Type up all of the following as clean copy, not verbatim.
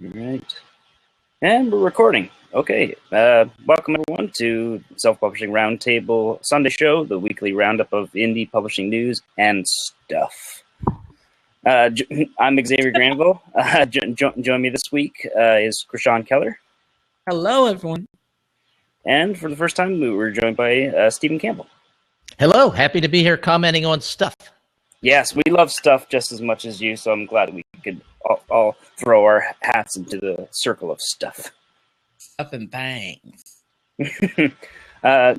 All right. And we're recording. Okay. Welcome, everyone, to Self-Publishing Roundtable Sunday Show, the weekly roundup of indie publishing news and stuff. I'm Xavier Granville. Join me this week is Chrishaun Keller. Hello, everyone. And for the first time, we were joined by Stephen Campbell. Hello. Happy to be here commenting on stuff. Yes, we love stuff just as much as you, so I'm glad we could all throw our hats into the circle of stuff. Stuff and things.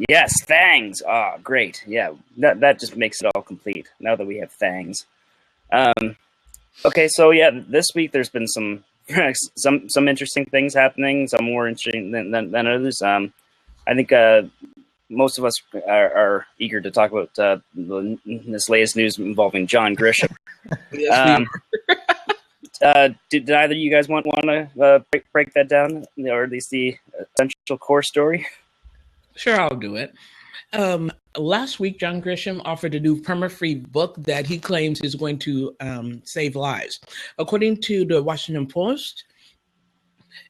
Yes, fangs. Ah, great. Yeah, that just makes it all complete, now that we have fangs. Okay, so yeah, this week there's been some interesting things happening, some more interesting than others. I think most of us are eager to talk about this latest news involving John Grisham. Yes, did either of you guys want to break that down, or at least the essential core story? Sure, I'll do it. Last week, John Grisham offered a new permafree book that he claims is going to save lives. According to the Washington Post,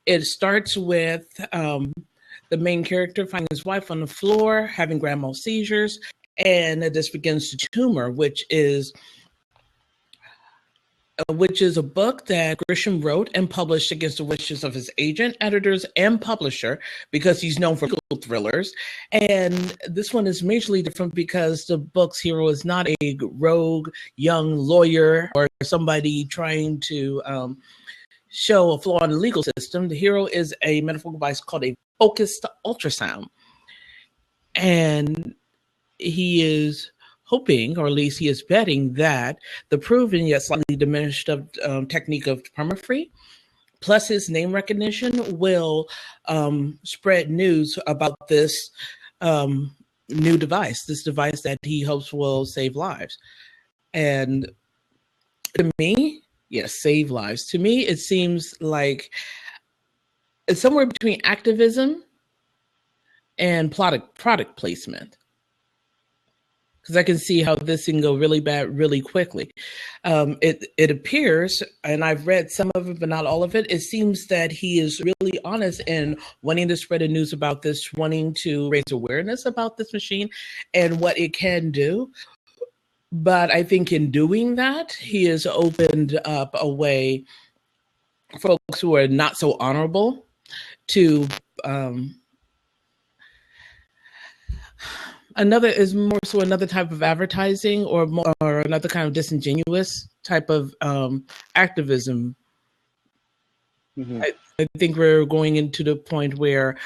it starts with the main character finding his wife on the floor, having grand mal seizures, and this begins to tumor, which is a book that Grisham wrote and published against the wishes of his agent, editors, and publisher, because he's known for legal thrillers. And this one is majorly different because the book's hero is not a rogue young lawyer or somebody trying to show a flaw in the legal system. The hero is a medical device called a focused ultrasound. And he is hoping, or at least he is betting, that the proven yet slightly diminished technique of permafree, plus his name recognition, will spread news about this new device, this device that he hopes will save lives. And to me, yes, save lives. To me, it seems like it's somewhere between activism and product placement. Because I can see how this can go really bad really quickly. It appears, and I've read some of it, but not all of it, it seems that he is really honest in wanting to spread the news about this, wanting to raise awareness about this machine and what it can do. But I think in doing that, he has opened up a way for folks who are not so honorable to another type of advertising or another kind of disingenuous type of activism. Mm-hmm. I think we're going into the point where,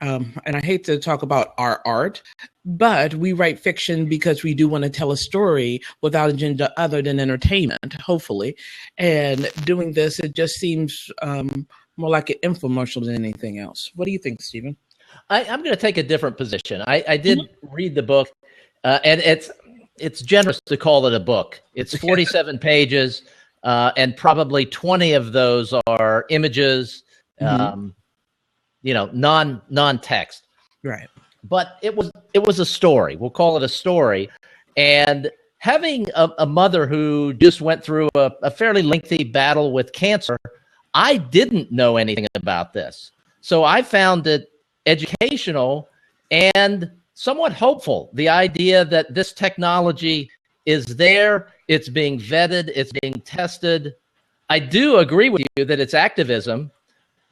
and I hate to talk about our art, but we write fiction because we do want to tell a story without agenda other than entertainment, hopefully. And doing this, it just seems more like an infomercial than anything else. What do you think, Stephen? I'm going to take a different position. I did read the book, and it's generous to call it a book. It's 47 pages, and probably 20 of those are images, non-text. Right. But it was a story. We'll call it a story. And having a mother who just went through a fairly lengthy battle with cancer, I didn't know anything about this. So I found it educational and somewhat hopeful. The idea that this technology is there, it's being vetted, it's being tested. I do agree with you that it's activism,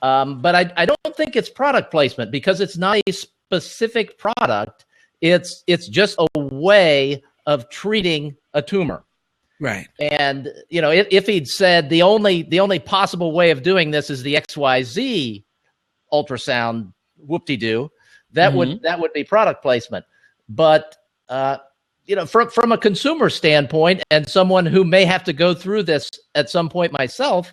but I don't think it's product placement because it's not a specific product. It's just a way of treating a tumor. Right. And if he'd said the only possible way of doing this is the XYZ ultrasound, whoop-de-doo, that would be product placement. But from a consumer standpoint, and someone who may have to go through this at some point myself,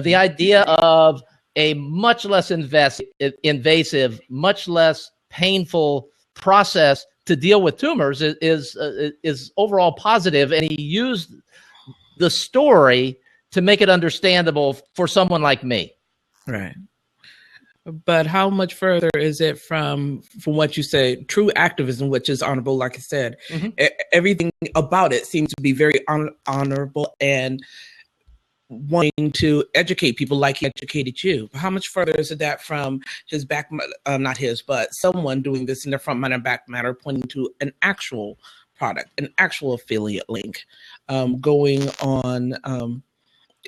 the idea of a much less invasive, much less painful process to deal with tumors is overall positive. And he used the story to make it understandable for someone like me. Right. But how much further is it from what you say, true activism, which is honorable, like I said? Mm-hmm. Everything about it seems to be very honorable and wanting to educate people like he educated you. How much further is that from his back, not his, but someone doing this in the front matter and back matter, pointing to an actual product, an actual affiliate link, going on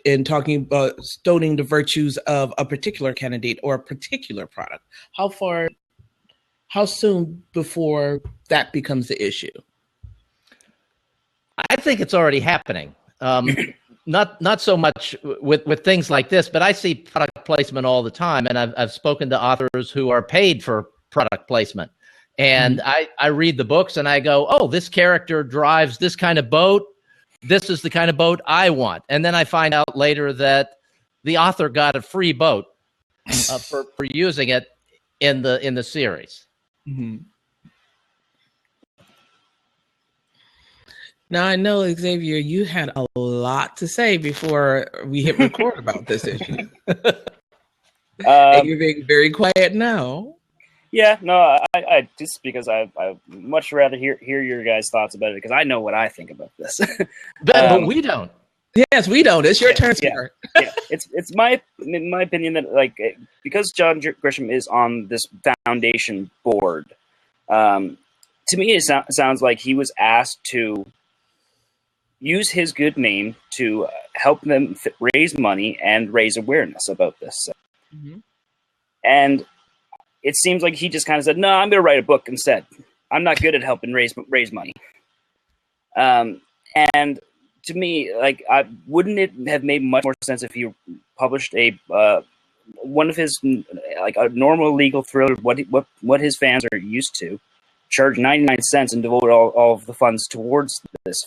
and talking about stoning the virtues of a particular candidate or a particular product? How soon before that becomes the issue? I think it's already happening. Not so much with things like this, but I see product placement all the time, and I've spoken to authors who are paid for product placement, and I read the books and I go, oh, this character drives this kind of boat. This is the kind of boat I want, and then I find out later that the author got a free boat for using it in the series. Mm-hmm. Now, I know, Xavier, you had a lot to say before we hit record about this issue. And you're being very quiet now. Yeah, no, I just because I much rather hear your guys' thoughts about it, because I know what I think about this. But we don't. Yes, we don't. It's your turn, sir. Yeah. It's my opinion that, like, because John Grisham is on this foundation board, to me it sounds like he was asked to use his good name to help them raise money and raise awareness about this. Mm-hmm. And it seems like he just kind of said, no, I'm going to write a book instead. I'm not good at helping raise money. And to me, like, wouldn't it have made much more sense if he published one of his, like, a normal legal thriller, what his fans are used to, charge 99 cents and devote all of the funds towards this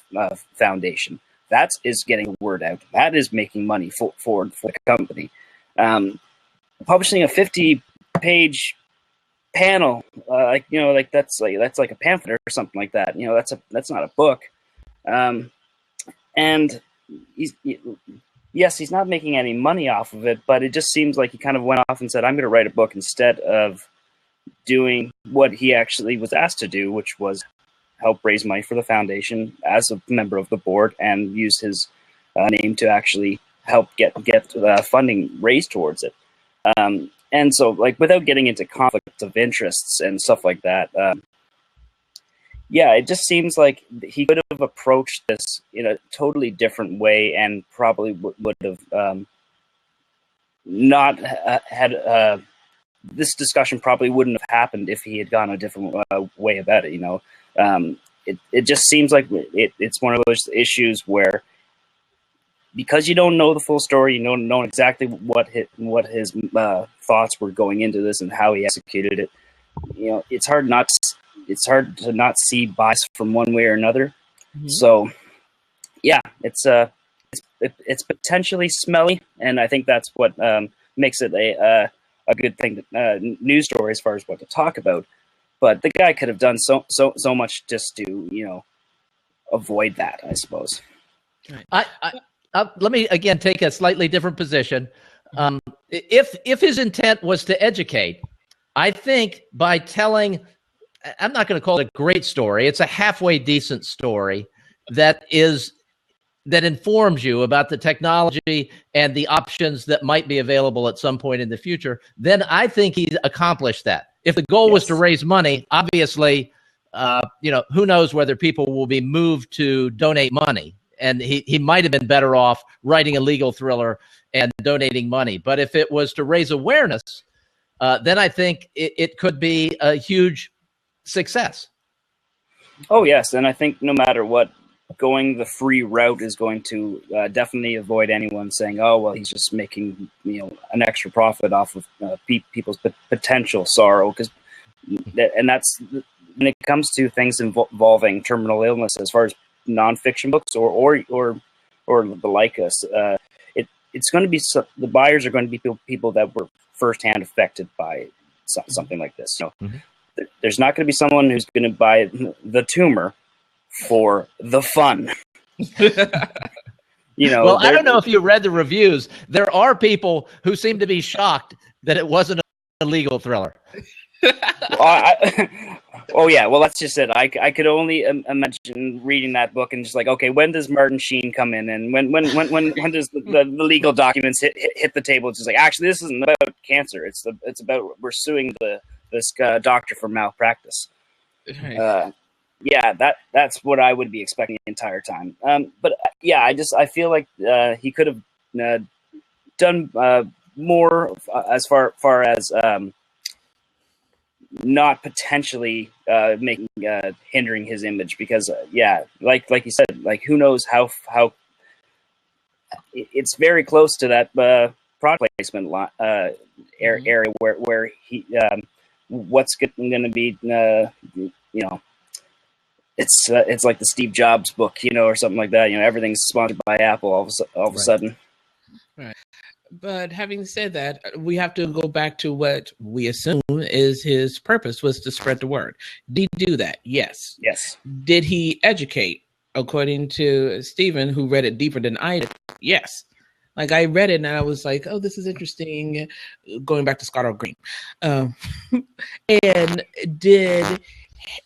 foundation? That is getting the word out. That is making money for the company. Publishing a 50-page panel, that's like a pamphlet or something like that. That's not a book. And he's not making any money off of it, but it just seems like he kind of went off and said, I'm going to write a book instead of doing what he actually was asked to do, which was help raise money for the foundation as a member of the board and use his name to actually help get funding raised towards it. And so, like, without getting into conflicts of interests and stuff like that, it just seems like he could have approached this in a totally different way, and probably would have not had this discussion probably wouldn't have happened if he had gone a different way about it. It just seems like it's one of those issues where, because you don't know the full story, you don't know exactly what his thoughts were going into this and how he executed it. It's hard to not see bias from one way or another. Mm-hmm. So, yeah, it's potentially smelly, and I think that's what makes it a good thing, news story as far as what to talk about. But the guy could have done so much just to avoid that, I suppose. Right. Let me again take a slightly different position. If his intent was to educate, I think by telling, I'm not going to call it a great story, it's a halfway decent story that informs you about the technology and the options that might be available at some point in the future, then I think he's accomplished that. If the goal was to raise money, obviously, who knows whether people will be moved to donate money. And he might have been better off writing a legal thriller and donating money. But if it was to raise awareness, then I think it could be a huge success. Oh, yes. And I think no matter what, going the free route is going to definitely avoid anyone saying, oh, well, he's just making an extra profit off of people's potential sorrow. And that's when it comes to things involving terminal illness, as far as nonfiction books or the like us, it's going to be the buyers are going to be people that were firsthand affected by something like this. There's not going to be someone who's going to buy the tumor for the fun. Well, I don't know if you read the reviews. There are people who seem to be shocked that it wasn't a legal thriller. Oh yeah, well that's just it. I could only imagine reading that book and just like, okay, when does Martin Sheen come in, and when does the legal documents hit the table? It's just like, actually, this isn't about cancer. It's about we're suing this doctor for malpractice. Right. Yeah, that's what I would be expecting the entire time. But yeah, I feel like he could have done more as far as not potentially making hindering his image, because yeah, like you said, like who knows how it's very close to that product placement area where he what's going to be it's like the Steve Jobs book, or something like that. Everything's sponsored by Apple all of a sudden. Right. But having said that, we have to go back to what we assume is his purpose, was to spread the word. Did he do that? Yes. Yes. Did he educate? According to Stephen, who read it deeper than I did, yes. Like, I read it and I was like, oh, this is interesting. Going back to Scott O'Green. And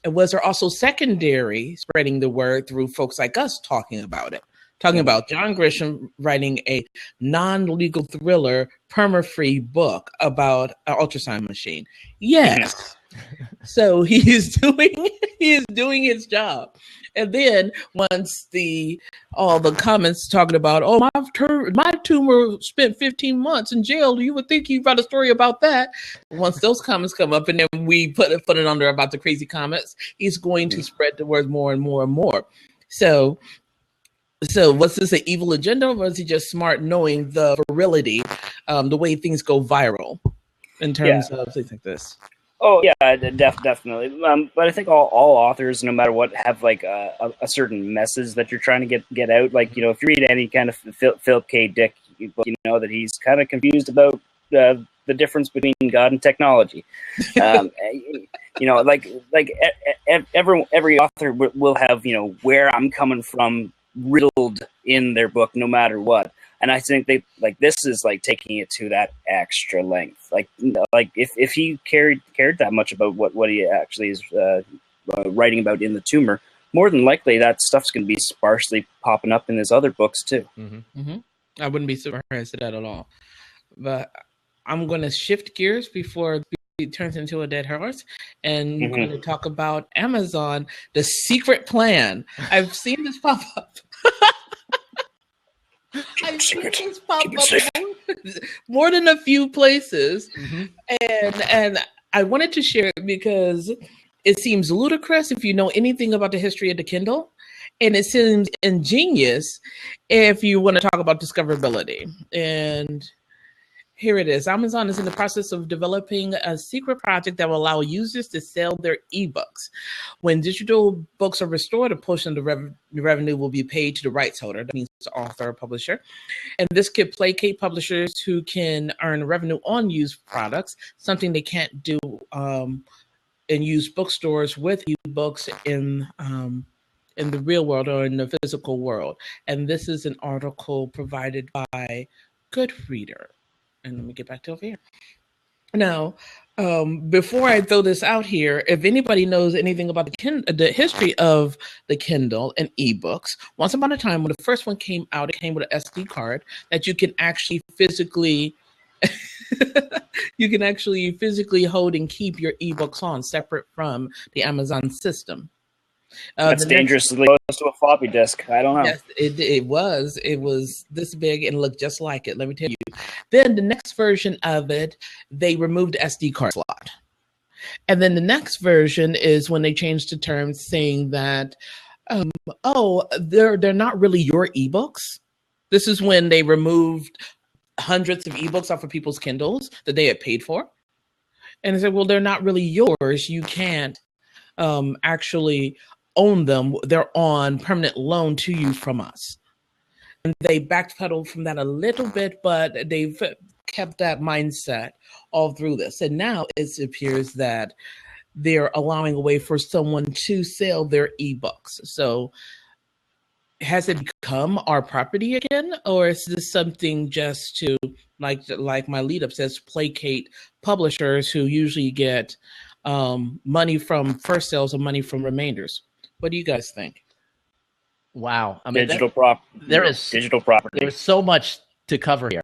was there also secondary spreading the word through folks like us talking about it? Talking about John Grisham writing a non-legal thriller, permafree book about an ultrasound machine. Yes. So he is doing his job. And then once all the comments talking about, oh, my tumor spent 15 months in jail, you would think you wrote a story about that. Once those comments come up, and then we put it under about the crazy comments, he's going to spread the word more and more and more. So was this an evil agenda, or was he just smart, knowing the virility, the way things go viral in terms of things like this? Oh yeah, definitely. But I think all authors, no matter what, have like a certain message that you're trying to get out. Like, if you read any kind of Philip K. Dick book, you know that he's kind of confused about the difference between God and technology. Like every author will have where I'm coming from riddled in their book, no matter what. And I think they this is like taking it to that extra length. Like if he cared that much about what he actually is writing about in the tumor, more than likely that stuff's going to be sparsely popping up in his other books too. Mm-hmm. Mm-hmm. I wouldn't be surprised at that at all. But I'm going to shift gears before it turns into a dead horse, and we're going to talk about Amazon, the secret plan. I've seen this pop up. I've seen this pop up more than a few places, and I wanted to share it because it seems ludicrous if you know anything about the history of the Kindle, and it seems ingenious if you want to talk about discoverability. And here it is. Amazon is in the process of developing a secret project that will allow users to sell their ebooks. When digital books are restored, a portion of the revenue will be paid to the rights holder. That means the author or publisher. And this could placate publishers who can earn revenue on used products, something they can't do in used bookstores with ebooks in the real world or in the physical world. And this is an article provided by Goodreader. And let me get back to over here. Now, before I throw this out here, if anybody knows anything about the history of the Kindle and ebooks, once upon a time when the first one came out, it came with an SD card that you can actually physically hold and keep your ebooks on, separate from the Amazon system. That's dangerously close to a floppy disk. I don't know. Yes, it was. It was this big and looked just like it. Let me tell you. Then the next version of it, they removed the SD card slot. And then the next version is when they changed the terms, saying that, they're not really your ebooks. This is when they removed hundreds of ebooks off of people's Kindles that they had paid for. And they said, well, they're not really yours. You can't actually own them. They're on permanent loan to you from us. And they backpedaled from that a little bit, but they've kept that mindset all through this. And now it appears that they're allowing a way for someone to sell their ebooks. So has it become our property again, or is this something just to, like my lead up says, placate publishers who usually get money from first sales and money from remainders? What do you guys think? Wow. I mean, Digital property. There's so much to cover here.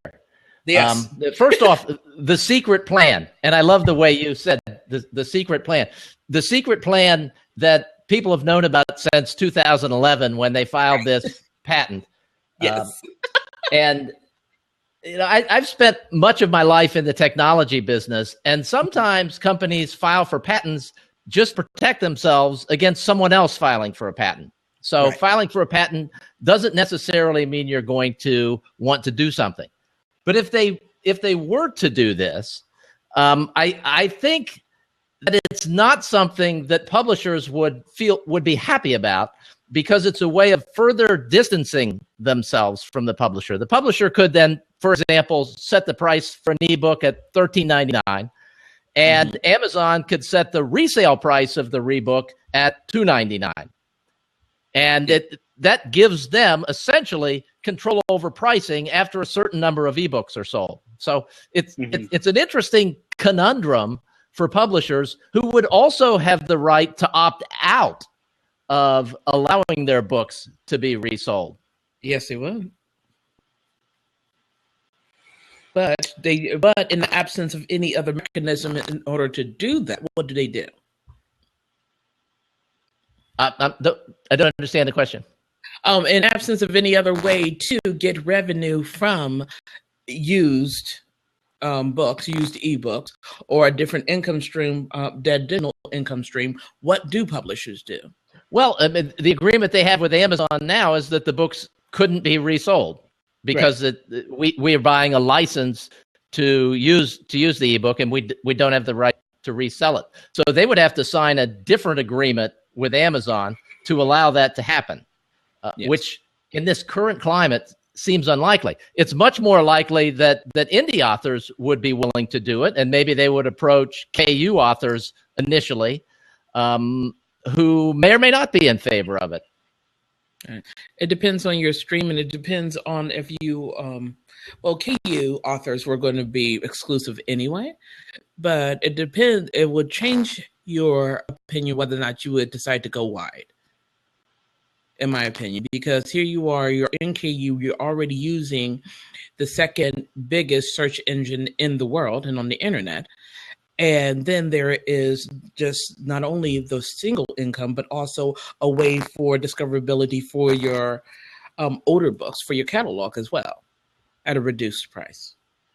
Yes. First off, the secret plan, and I love the way you said the secret plan. The secret plan that people have known about since 2011 when they filed this patent. Yes. And I've spent much of my life in the technology business, and sometimes companies file for patents just to protect themselves against someone else filing for a patent. So filing for a patent doesn't necessarily mean you're going to want to do something. But if they were to do this, I think that it's not something that publishers would be happy about, because it's a way of further distancing themselves from the publisher. The publisher could then, for example, set the price for an ebook at $13.99, and Amazon could set the resale price of the rebook at $2.99. And that gives them essentially control over pricing after a certain number of ebooks are sold. So it's an interesting conundrum for publishers who would also have the right to opt out of allowing their books to be resold. Yes, they would. But in the absence of any other mechanism in order to do that, what do they do? I don't understand the question. In absence of any other way to get revenue from used books, used ebooks, or a different income stream, digital income stream, what do publishers do? Well, I mean, the agreement they have with Amazon now is that the books couldn't be resold because we are buying a license to use the ebook, and we don't have the right to resell it. So they would have to sign a different agreement with Amazon to allow that to happen, which in this current climate seems unlikely. It's much more likely that indie authors would be willing to do it, and maybe they would approach KU authors initially, who may or may not be in favor of it. It depends on your stream, and it depends on if you, KU authors were going to be exclusive anyway, but it depends. It would change your opinion whether or not you would decide to go wide, in my opinion, because here you are, you're in KU, you're already using the second biggest search engine in the world and on the internet. And then there is just not only the single income, but also a way for discoverability for your older books, for your catalog as well, at a reduced price.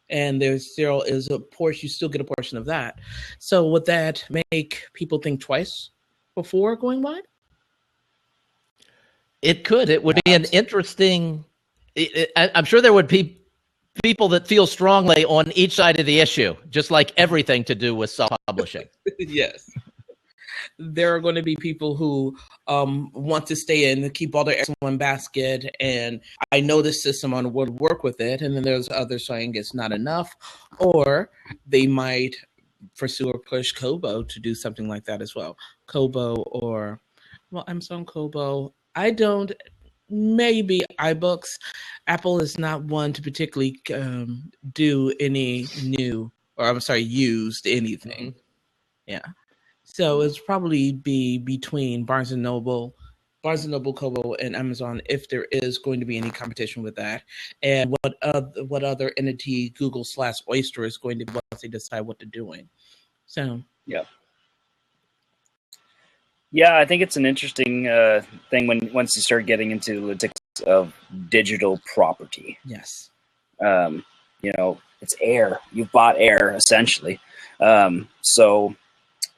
And there still is a portion, you still get a portion of that. So would that make people think twice before going wide? It could. It would be an interesting. I'm sure there would be people that feel strongly on each side of the issue, just like everything to do with self-publishing. Yes. There are going to be people who want to stay in, keep all their eggs in one basket, and I know this system on would work with it. And then there's others saying it's not enough, or they might pursue or push Kobo to do something like that as well. Kobo or, Amazon Kobo. I don't. Maybe iBooks. Apple is not one to particularly do any used anything. Yeah. So it's probably be between Barnes & Noble, Kobo, and Amazon if there is going to be any competition with that. And what other entity Google/Oyster is going to be once they decide what they're doing. So Yeah, I think it's an interesting thing once you start getting into the logistics of digital property. Yes. It's air. You've bought air, essentially. So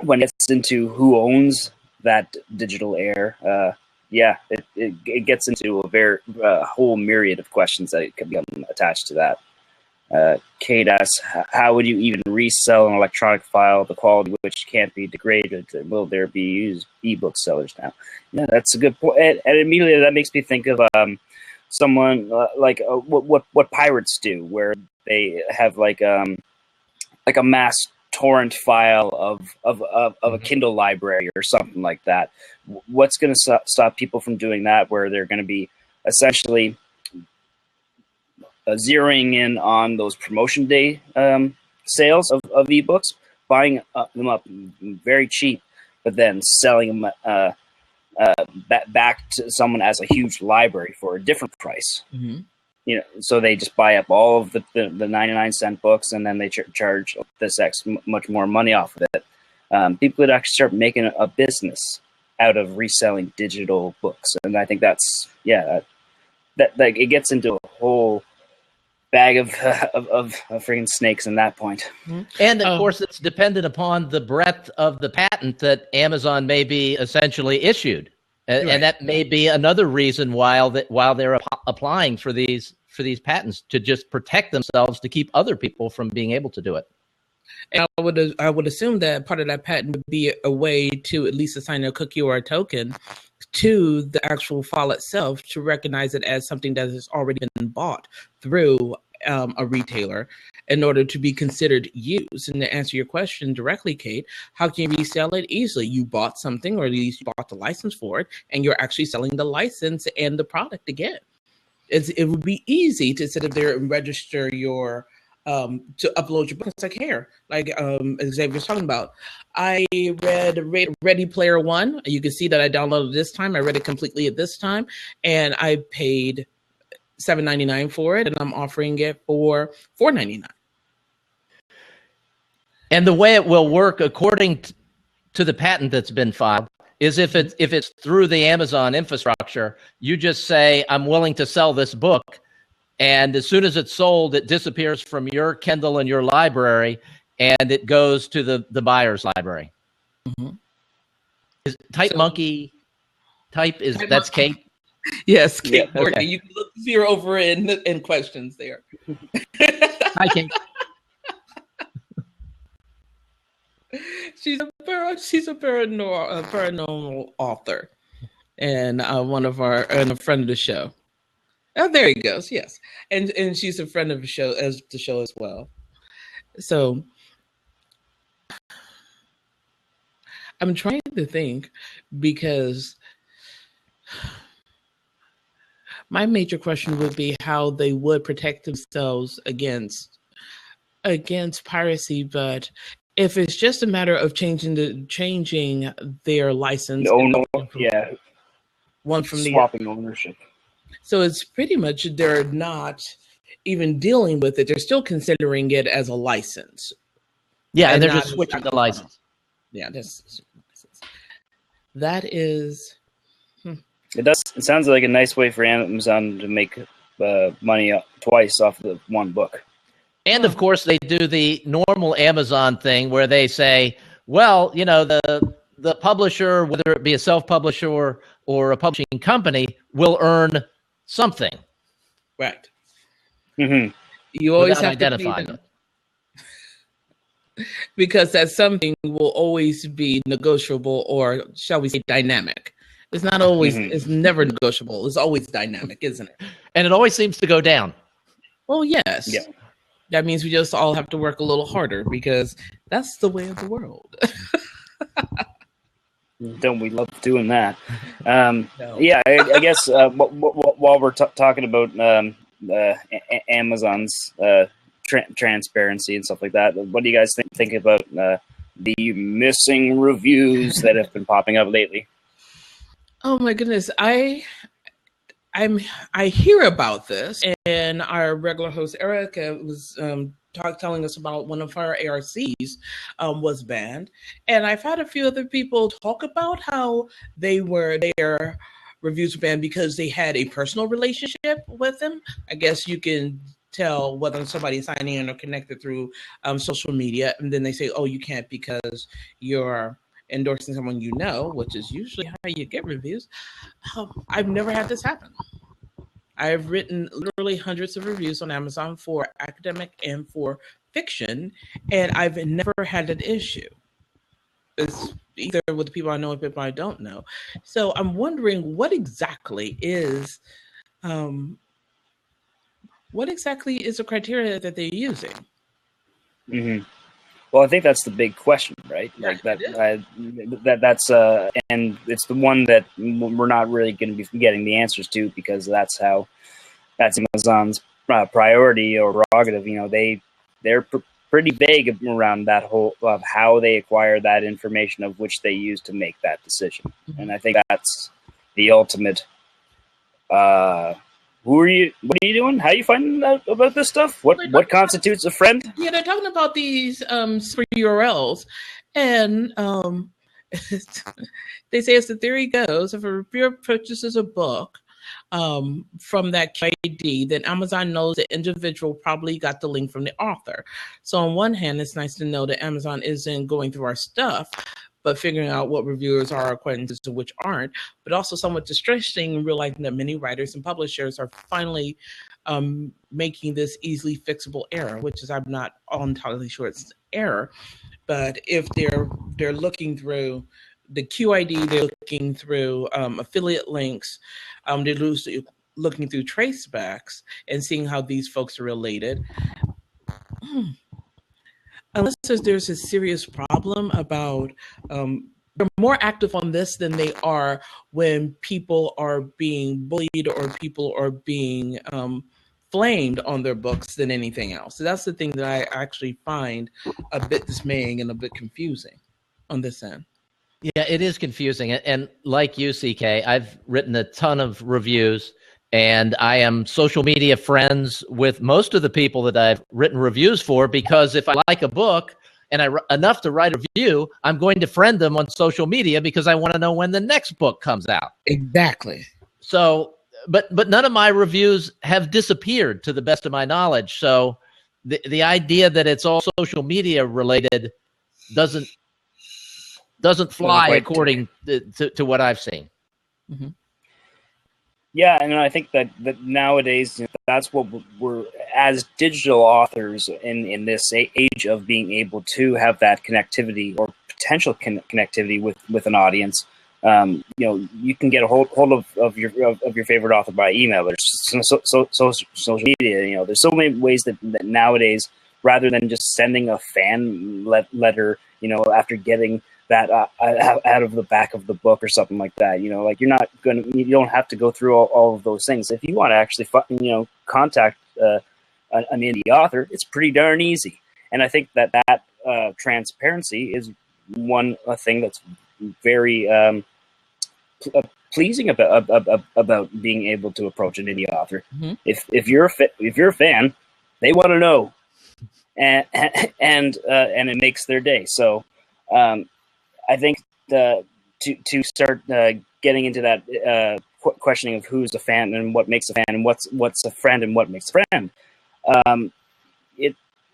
when it gets into who owns that digital air, it gets into a very whole myriad of questions that could be attached to that. Kate asks, how would you even resell an electronic file, the quality of which can't be degraded? Will there be used ebook sellers now? Yeah, that's a good point. And immediately that makes me think of someone like what pirates do, where they have like a mass torrent file of a Kindle library or something like that. What's going to stop people from doing that, where they're going to be essentially zeroing in on those promotion day sales of ebooks, buying them up very cheap, but then selling them back to someone as a huge library for a different price. Mm-hmm. So they just buy up all of the 99-cent books, and then they charge this much more money off of it. People could actually start making a business out of reselling digital books, and I think that's that it gets into a whole bag of freaking snakes in that point. And of course, it's dependent upon the breadth of the patent that Amazon may be essentially issued, and that may be another reason while they're applying for these patents, to just protect themselves, to keep other people from being able to do it. And I would assume that part of that patent would be a way to at least assign a cookie or a token to the actual file itself to recognize it as something that has already been bought through a retailer in order to be considered used. And to answer your question directly, Kate, how can you resell it easily? You bought something, or at least you bought the license for it, and you're actually selling the license and the product again. It would be easy to sit up there and register your to upload your book. It's like here, like Xavier was talking about. I read Ready Player One. You can see that I downloaded this time. I read it completely at this time, and I paid $7.99 for it, and I'm offering it for $4.99. And the way it will work, according to the patent that's been filed, is if it's through the Amazon infrastructure, you just say, I'm willing to sell this book. And as soon as it's sold, it disappears from your Kindle and your library, and it goes to the buyer's library. Mm-hmm. Is Monkey that's Kate? Yes, Kate. Yeah, okay. You can look Zero over in questions there. Hi, Kate. She's a paranormal author, and a friend of the show. Oh, there he goes. Yes, and she's a friend of the show as well. So I'm trying to think, because my major question would be how they would protect themselves against piracy. But if it's just a matter of changing their license, one from swapping ownership. So it's pretty much they're not even dealing with it. They're still considering it as a license. Yeah, and they're just switching the license. Yeah, that is. It sounds like a nice way for Amazon to make money twice off of one book. And of course, they do the normal Amazon thing where they say, well, the publisher, whether it be a self-publisher or a publishing company, will earn something. Right. Mm-hmm. You always have to identify them. Because that something will always be negotiable, or shall we say dynamic. It's not always, It's never negotiable. It's always dynamic, isn't it? And it always seems to go down. Well, yes. Yeah. That means we just all have to work a little harder, because that's the way of the world. Don't we love doing that? No. Yeah, I guess while we're talking about Amazon's transparency and stuff like that, what do you guys think about the missing reviews that have been popping up lately? Oh my goodness, I hear about this, and our regular host Erica was telling us about one of her ARCs was banned, and I've had a few other people talk about how their reviews were banned because they had a personal relationship with them. I guess you can tell whether somebody's signing in or connected through social media, and then they say, "Oh, you can't because you're endorsing someone you know," which is usually how you get reviews. I've never had this happen. I've written literally hundreds of reviews on Amazon for academic and for fiction, and I've never had an issue. It's either with the people I know or people I don't know. So I'm wondering what exactly is the criteria that they're using? Mm-hmm. Well, I think that's the big question, right? Yeah, Like that's and it's the one that we're not really going to be getting the answers to, because that's Amazon's priority or prerogative. You know, they're pretty vague around that whole of how they acquire that information of which they use to make that decision. Mm-hmm. And I think that's the ultimate. Who are you? What are you doing? How are you finding out about this stuff? What constitutes a friend? Yeah, they're talking about these super URLs, and they say, as the theory goes, if a reviewer purchases a book from that QID, then Amazon knows the individual probably got the link from the author. So on one hand, it's nice to know that Amazon isn't going through our stuff, but figuring out what reviewers are acquaintances to which aren't, but also somewhat distressing, realizing that many writers and publishers are finally making this easily fixable error, which is, I'm not entirely sure it's error, but if they're looking through the QID, they're looking through affiliate links, they're looking through tracebacks and seeing how these folks are related. Unless there's a serious problem about, they're more active on this than they are when people are being bullied or people are being flamed on their books than anything else. So that's the thing that I actually find a bit dismaying and a bit confusing on this end. Yeah, it is confusing. And like you, CK, I've written a ton of reviews, and I am social media friends with most of the people that I've written reviews for, because if I like a book and enough to write a review, I'm going to friend them on social media because I want to know when the next book comes out. Exactly. So, but none of my reviews have disappeared to the best of my knowledge. So the idea that it's all social media related doesn't fly according to what I've seen. Mm-hmm. Yeah, and I think that nowadays, that's what we're, as digital authors in this age of being able to have that connectivity or potential connectivity with an audience. You can get a hold of your favorite author by email. There's social media. There's so many ways that nowadays, rather than just sending a fan letter, after getting that out of the back of the book or something like that, you don't have to go through all of those things. If you want to actually contact an indie author, it's pretty darn easy. And I think that transparency is one thing that's very pleasing about being able to approach an indie author. Mm-hmm. If you're a fan, they want to know, and it makes their day. So I think to start getting into that questioning of who's a fan and what makes a fan and what's a friend and what makes a friend,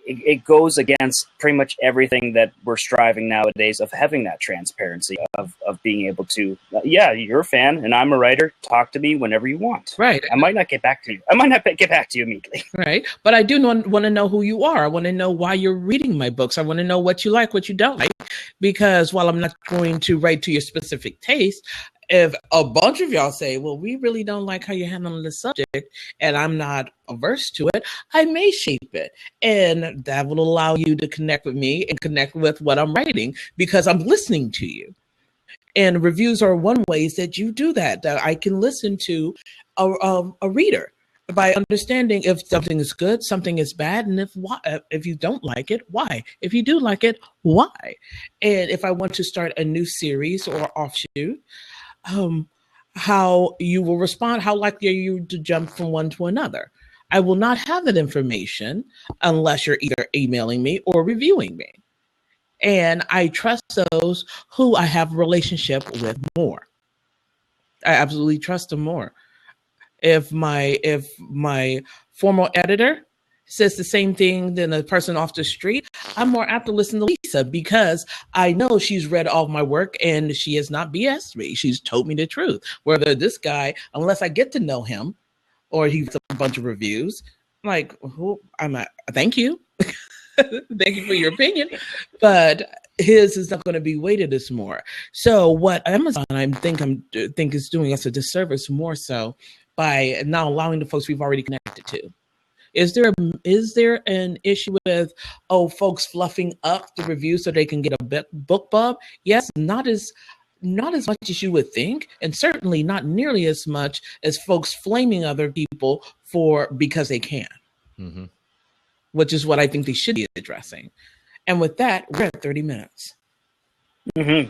it goes against pretty much everything that we're striving nowadays of having that transparency of being able to, you're a fan and I'm a writer. Talk to me whenever you want. Right. I might not get back to you. I might not get back to you immediately. Right. But I do want to know who you are. I want to know why you're reading my books. I want to know what you like, what you don't like, because while I'm not going to write to your specific taste, if a bunch of y'all say, well, we really don't like how you're handling the subject, and I'm not averse to it, I may shape it. And that will allow you to connect with me and connect with what I'm writing because I'm listening to you. And reviews are one way that you do that I can listen to a reader by understanding if something is good, something is bad, and if you don't like it, why? If you do like it, why? And if I want to start a new series or offshoot, how you will respond, how likely are you to jump from one to another? I will not have that information unless you're either emailing me or reviewing me. And I trust those who I have a relationship with more. I absolutely trust them more. If my former editor says the same thing than a person off the street, I'm more apt to listen to Lisa because I know she's read all of my work and she has not BS'd me. She's told me the truth. Whether this guy, unless I get to know him or he's a bunch of reviews, like, thank you. Thank you for your opinion. But his is not going to be weighted as more. So what Amazon, I think is doing us a disservice more so by not allowing the folks we've already connected to Is there an issue with folks fluffing up the review so they can get a book bump? Yes, not as much as you would think, and certainly not nearly as much as folks flaming other people because they can, Mm-hmm. which is what I think they should be addressing. And with that, we're at 30 minutes. Mm-hmm.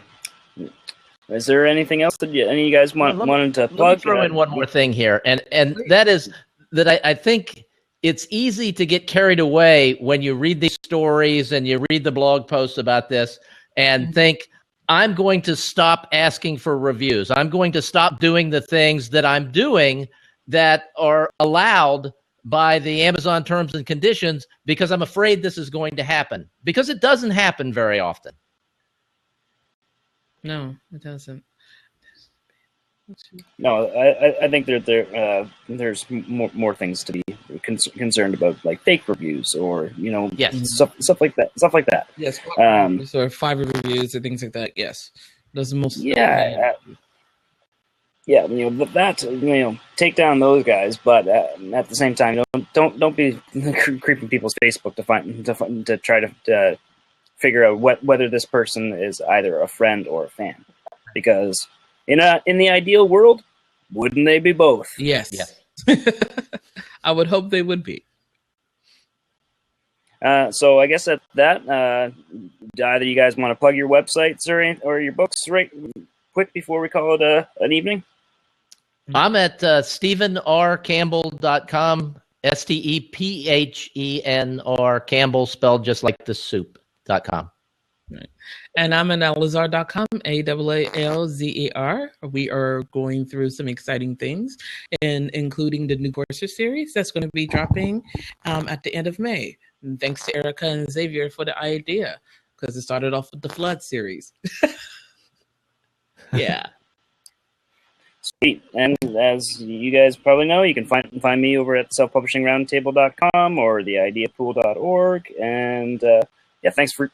Is there anything else that any of you guys wanted to plug? Let me throw in one more thing here, and that is that I think it's easy to get carried away when you read these stories and you read the blog posts about this and think, I'm going to stop asking for reviews. I'm going to stop doing the things that I'm doing that are allowed by the Amazon terms and conditions because I'm afraid this is going to happen. Because it doesn't happen very often. No, it doesn't. No, I think there's more things to be concerned about, like fake reviews or Yes. stuff like that. Yes, So or Fiverr reviews and things like that. Yes, those are most. Yeah, take down those guys, but at the same time, don't be creeping people's Facebook to try to figure out whether this person is either a friend or a fan, because in the ideal world, wouldn't they be both? Yes. I would hope they would be. So I guess at that, either you guys want to plug your websites or your books right quick before we call it an evening? I'm at StephenRCampbell.com, StephenR Campbell, spelled just like the soup.com. Right. And I'm at Alazar.com, AALZER. We are going through some exciting things, including the new Courser series that's going to be dropping at the end of May. And thanks to Erica and Xavier for the idea, because it started off with the Flood series. Yeah. Sweet. And as you guys probably know, you can find me over at selfpublishingroundtable.com or theideapool.org. And thanks for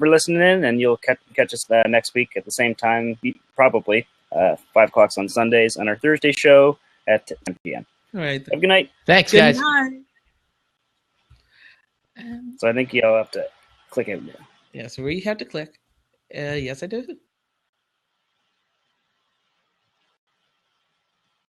listening in, and you'll catch us next week at the same time, probably 5 o'clock on Sundays, on our Thursday show at 10 p.m. All right. Have a good night. Thanks, Good guys. night. So I think y'all have to click it. Yes, where you have to click. Yes, I do.